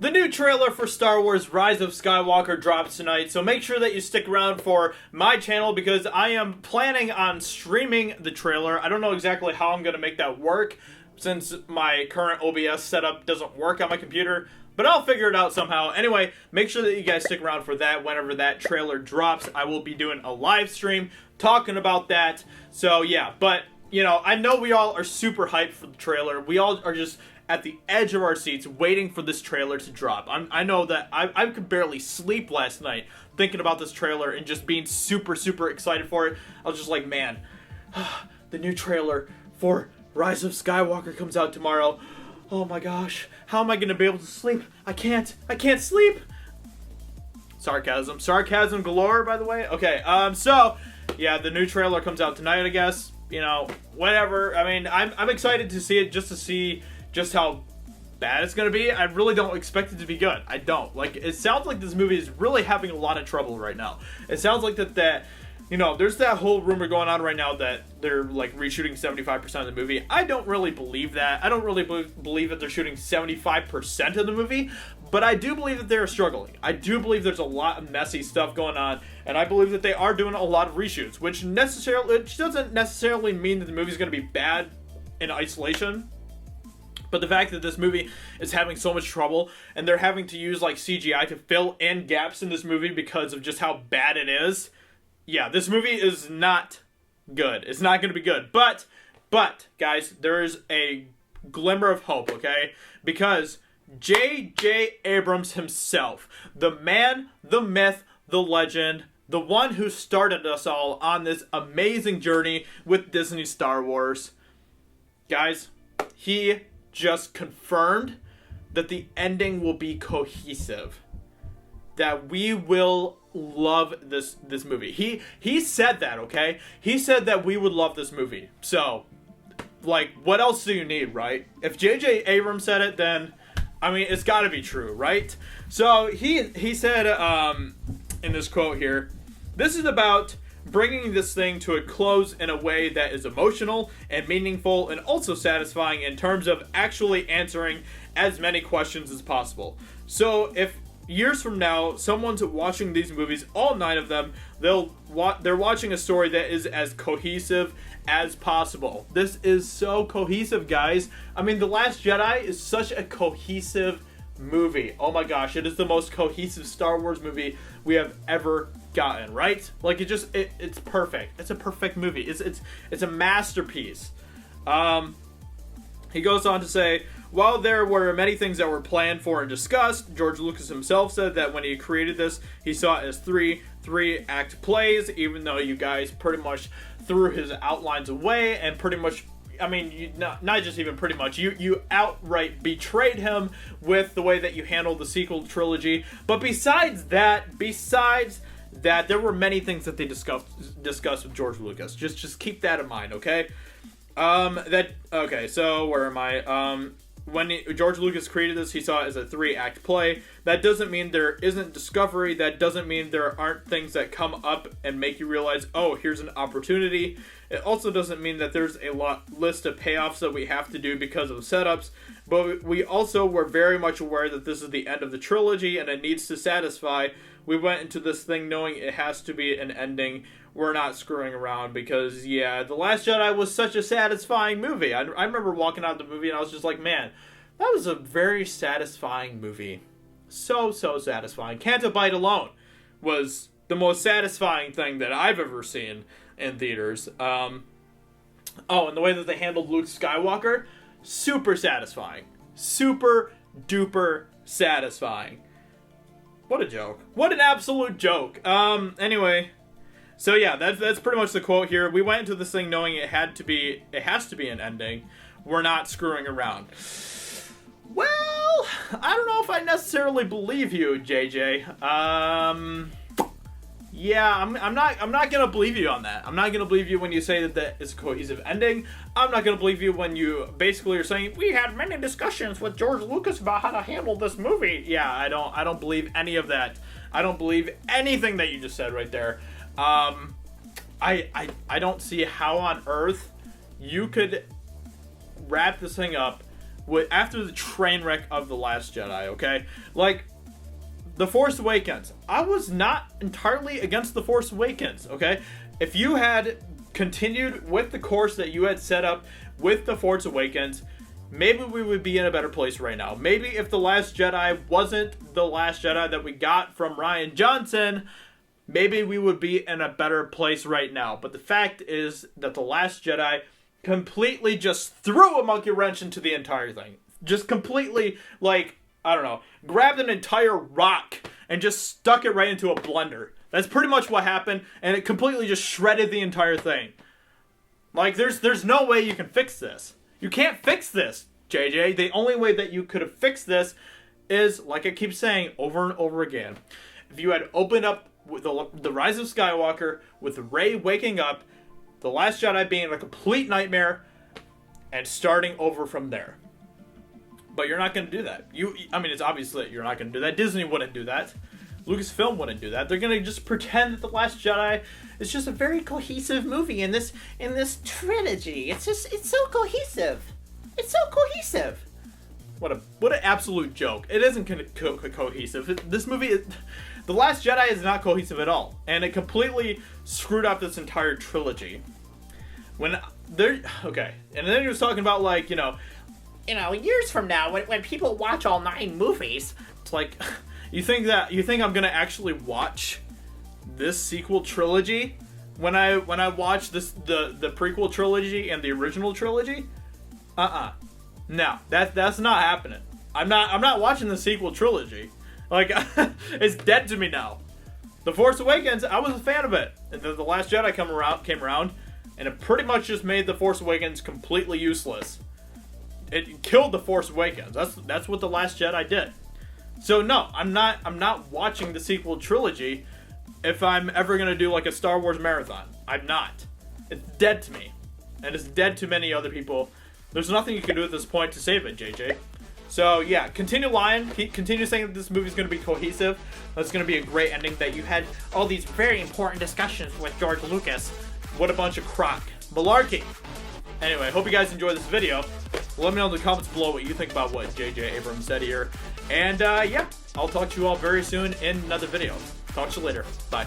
The new trailer for Star Wars Rise of Skywalker drops tonight, so make sure that you stick around for my channel because I am planning on streaming the trailer. I don't know exactly how I'm going to make that work since my current OBS setup doesn't work on my computer, but I'll figure it out somehow. Anyway, make sure that you guys stick around for that. Whenever that trailer drops, I will be doing a live stream talking about that. So yeah, but you know, I know we all are super hyped for the trailer. We all are just at the edge of our seats waiting for this trailer to drop. I know that I could barely sleep last night thinking about this trailer and just being super, super excited for it. I was just like, man, the new trailer for Rise of Skywalker comes out tomorrow. Oh my gosh, how am I going to be able to sleep? I can't sleep. Sarcasm galore, by the way. Okay, so, yeah, the new trailer comes out tonight, I guess. You know, whatever. I mean, I'm excited to see it just to see just how bad it's going to be. I really don't expect it to be good. I don't. Like, it sounds like this movie is really having a lot of trouble right now. It sounds like that you know, there's that whole rumor going on right now that they're, like, reshooting 75% of the movie. I don't really believe that. I don't really believe that they're shooting 75% of the movie, but I do believe that they're struggling. I do believe there's a lot of messy stuff going on, and I believe that they are doing a lot of reshoots, which doesn't necessarily mean that the movie's going to be bad in isolation. But the fact that this movie is having so much trouble, and they're having to use, like, CGI to fill in gaps in this movie because of just how bad it is, yeah, this movie is not good. It's not going to be good. But, guys, there is a glimmer of hope, okay? Because J.J. Abrams himself, the man, the myth, the legend, the one who started us all on this amazing journey with Disney Star Wars, guys, he just confirmed that the ending will be cohesive. That we will love this movie. He said that, okay? He said that we would love this movie. So, like, what else do you need, right? If J.J. Abrams said it, then, I mean, it's got to be true, right? So, he said, in this quote here, this is about bringing this thing to a close in a way that is emotional and meaningful and also satisfying in terms of actually answering as many questions as possible. So if years from now someone's watching these movies, all 9 of them, they're watching a story that is as cohesive as possible. This is so cohesive, guys. I mean, The Last Jedi is such a cohesive movie. Oh my gosh, it is the most cohesive Star Wars movie we have ever gotten, right? Like, it's perfect. It's a perfect movie. It's a masterpiece. He goes on to say, while there were many things that were planned for and discussed, George Lucas himself said that when he created this, he saw it as three act plays, even though you guys pretty much threw his outlines away and pretty much, I mean, you, not just even pretty much, you outright betrayed him with the way that you handled the sequel trilogy. But besides that, there were many things that they discussed with George Lucas. Just keep that in mind, okay? So where am I? When George Lucas created this, he saw it as a 3-act play. That doesn't mean there isn't discovery. That doesn't mean there aren't things that come up and make you realize, oh, here's an opportunity. It also doesn't mean that there's a list of payoffs that we have to do because of setups. But we also were very much aware that this is the end of the trilogy and it needs to satisfy. We went into this thing knowing it has to be an ending. We're not screwing around because, yeah, The Last Jedi was such a satisfying movie. I remember walking out of the movie and I was just like, man, that was a very satisfying movie. So satisfying. Can't Bite Alone was the most satisfying thing that I've ever seen in theaters. And the way that they handled Luke Skywalker, super satisfying. Super duper satisfying. What a joke. What an absolute joke. Anyway, so yeah, that's pretty much the quote here. We went into this thing knowing it has to be an ending. We're not screwing around. Well, I don't know if I necessarily believe you, JJ. Yeah, I'm not gonna believe you on that. I'm not gonna believe you when you say that it's a cohesive ending. I'm not gonna believe you when you basically are saying we had many discussions with George Lucas about how to handle this movie. Yeah, I don't believe any of that. I don't believe anything that you just said right there. I don't see how on earth you could wrap this thing up after the train wreck of The Last Jedi, okay? Like, The Force Awakens. I was not entirely against The Force Awakens, okay? If you had continued with the course that you had set up with The Force Awakens, maybe we would be in a better place right now. Maybe if The Last Jedi wasn't The Last Jedi that we got from Rian Johnson, maybe we would be in a better place right now. But the fact is that The Last Jedi completely just threw a monkey wrench into the entire thing. Just completely, like, I don't know, grabbed an entire rock and just stuck it right into a blender. That's pretty much what happened, and it completely just shredded the entire thing. Like, there's no way you can fix this. You can't fix this, JJ. The only way that you could have fixed this is, like I keep saying over and over again, if you had opened up with the Rise of Skywalker, with Rey waking up, The Last Jedi being a complete nightmare, and starting over from there. But you're not going to do that. It's obvious that you're not going to do that. Disney wouldn't do that. Lucasfilm wouldn't do that. They're going to just pretend that The Last Jedi is just a very cohesive movie in this trilogy. It's so cohesive. It's so cohesive. What an absolute joke. It isn't cohesive. This movie The Last Jedi is not cohesive at all, and it completely screwed up this entire trilogy. And then he was talking about, like, years from now, when people watch all 9 movies, it's like, you think I'm gonna actually watch this sequel trilogy when I watch the prequel trilogy and the original trilogy? No, that's not happening. I'm not watching the sequel trilogy. Like, it's dead to me now. The Force Awakens, I was a fan of it, and then The Last Jedi came around, and it pretty much just made The Force Awakens completely useless. It killed The Force Awakens. That's what The Last Jedi did. So no, I'm not watching the sequel trilogy if I'm ever gonna do like a Star Wars marathon. I'm not. It's dead to me, and it's dead to many other people. There's nothing you can do at this point to save it, JJ. So yeah, continue lying. Continue saying that this movie's gonna be cohesive. That's gonna be a great ending. That you had all these very important discussions with George Lucas. What a bunch of crock malarkey. Anyway, hope you guys enjoyed this video. Let me know in the comments below what you think about what J.J. Abrams said here. And yeah, I'll talk to you all very soon in another video. Talk to you later. Bye.